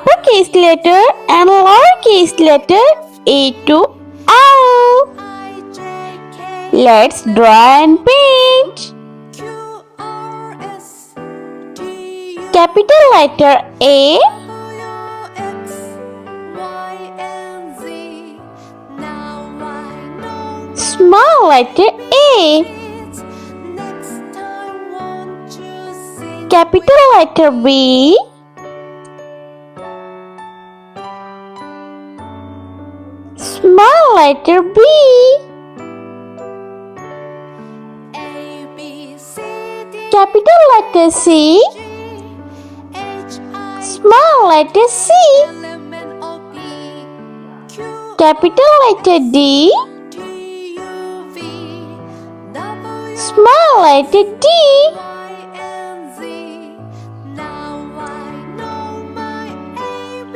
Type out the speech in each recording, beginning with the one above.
uppercase letter and lowercase letter A to O. Let's draw and paint. Capital letter A, small letter A, capital letter B, small letter B, capital letter C, small letter C, capital letter D, small letter D,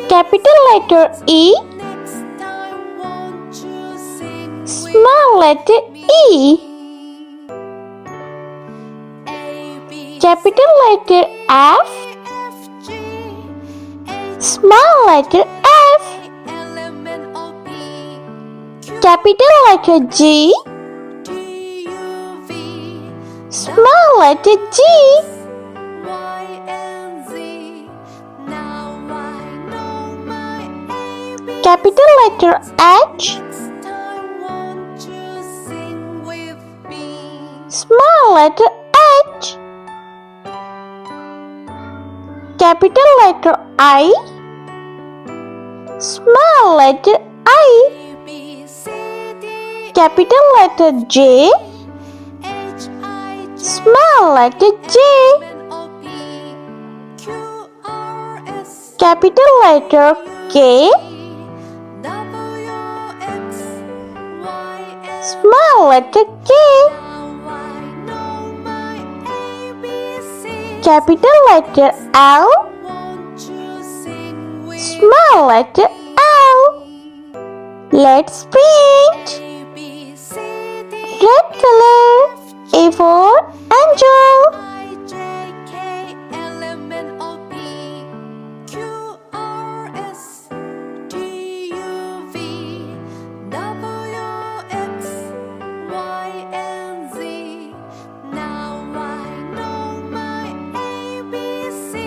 capital letter E, small letter E, capital letter F, small letter F, capital letter G, small letter G, capital letter H, small letter H, capital letter I, small letter I, capital letter J, small letter J, capital letter K, small letter K, capital letter L, small letter L. Let's paint. Red color, A for angel.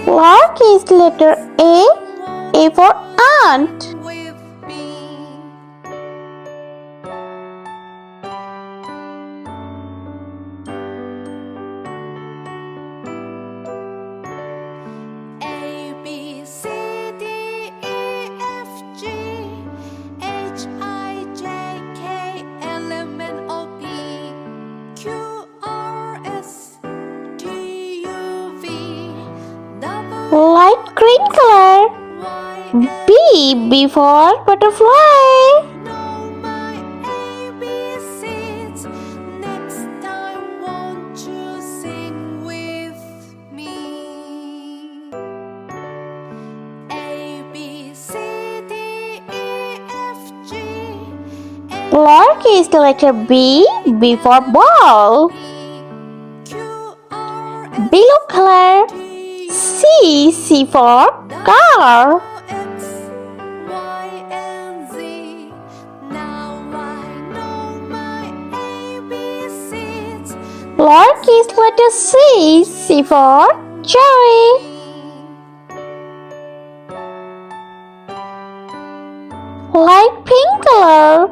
Lowercase letter A for ant. Light green color, B for butterfly. Lowercase letter B for ball. Blue color, C for car. Lowercase letter C for cherry. Light pink color,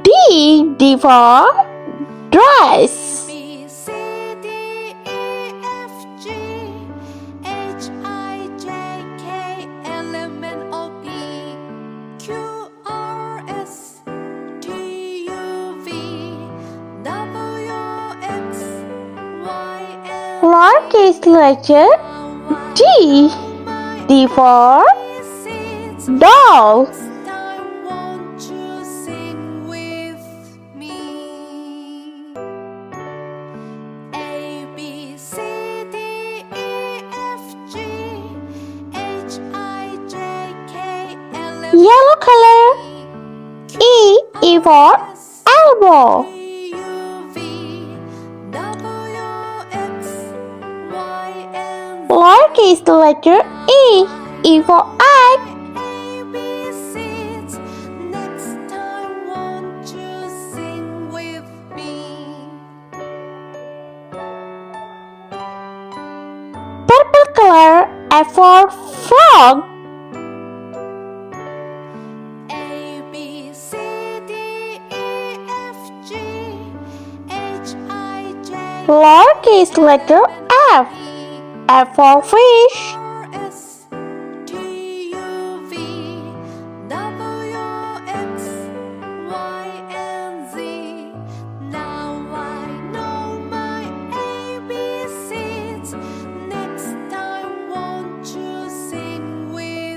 D for dress. Lowercase letter D for doll. Yellow color, E for elbow. Lowercase letter E. E for egg. Purple color. F for frog. Lowercase letter F. F for fish.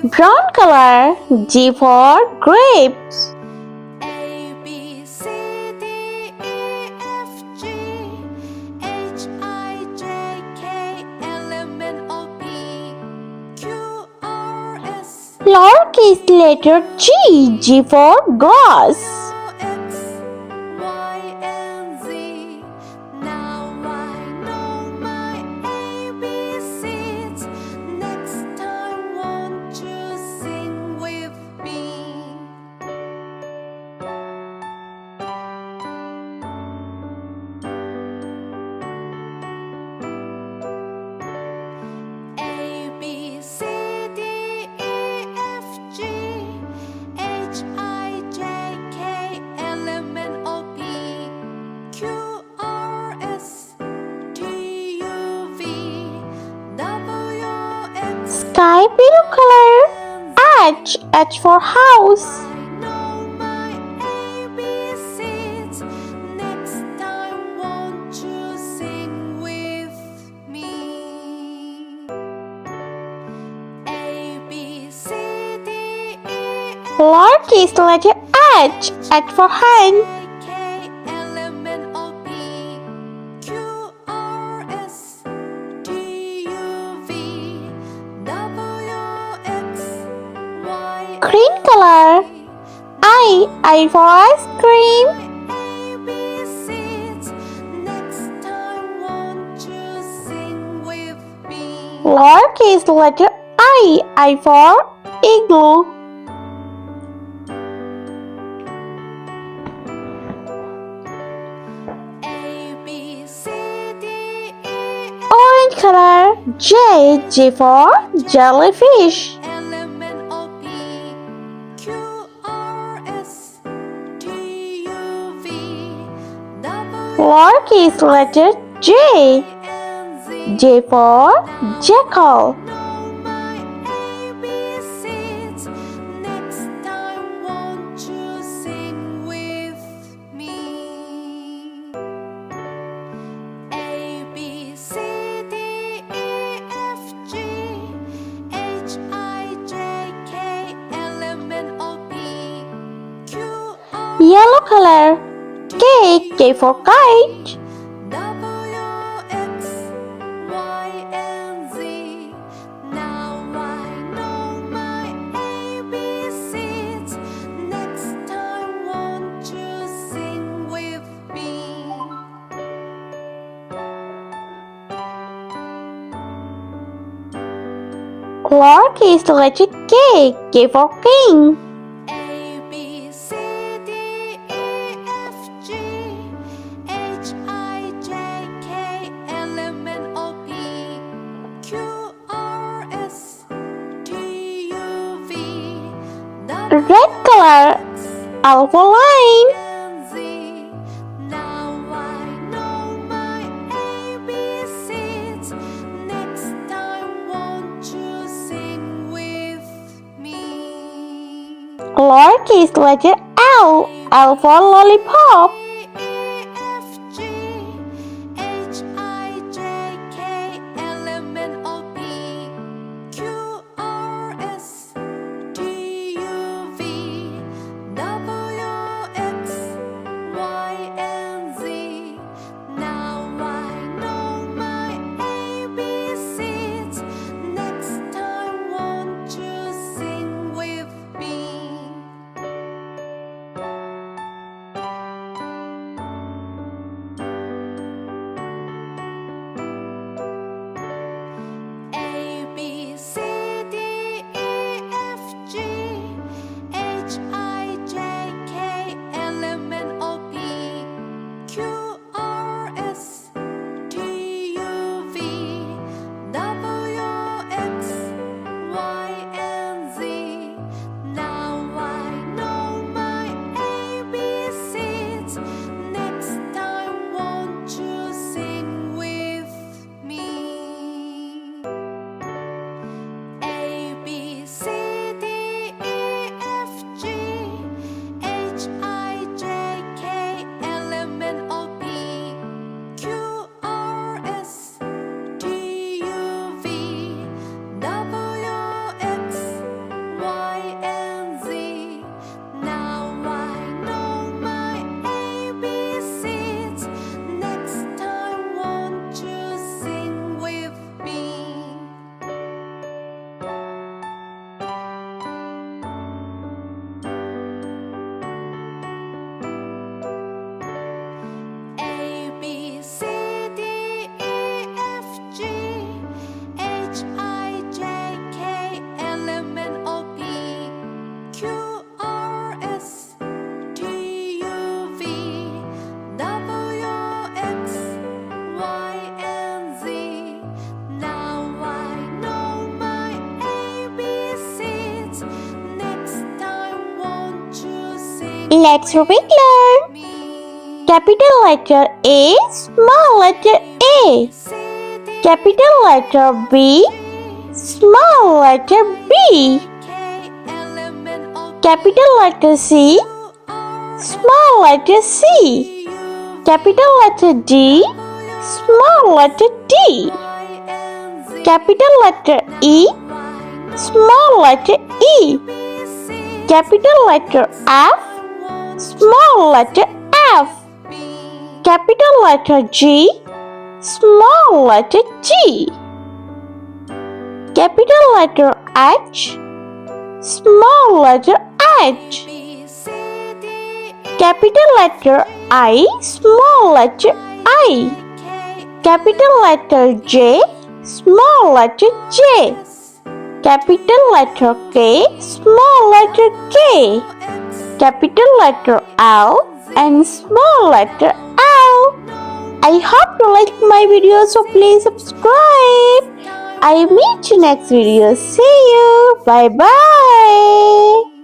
Brown color. G for grapes. Lowercase letter G. G for grass. Sky blue color. H. H for house. Lowercase letter H. H for hen. Green color. I for ice cream. Lowercase letter I for igloo. Orange color. J for jellyfish. Lowercase letter J. J for jackal. Yellow color. K for kite. Lowercase letter K for king. Red color. L for lion. Lowercase letter L. L for lollipop. Let's repeat learn. Capital letter A, small letter A. Capital letter B, small letter B. Capital letter C, small letter C. Capital letter D, small letter D. Capital letter E, small letter E. Capital letter F, small letter F. Capital letter G, small letter G. Capital letter H, small letter H. Capital letter I, small letter I. Capital letter J, small letter J. Capital letter K, small letter K. Capital letter L and small letter L. I hope you like my video, so please subscribe. I meet you next video. See you. Bye bye.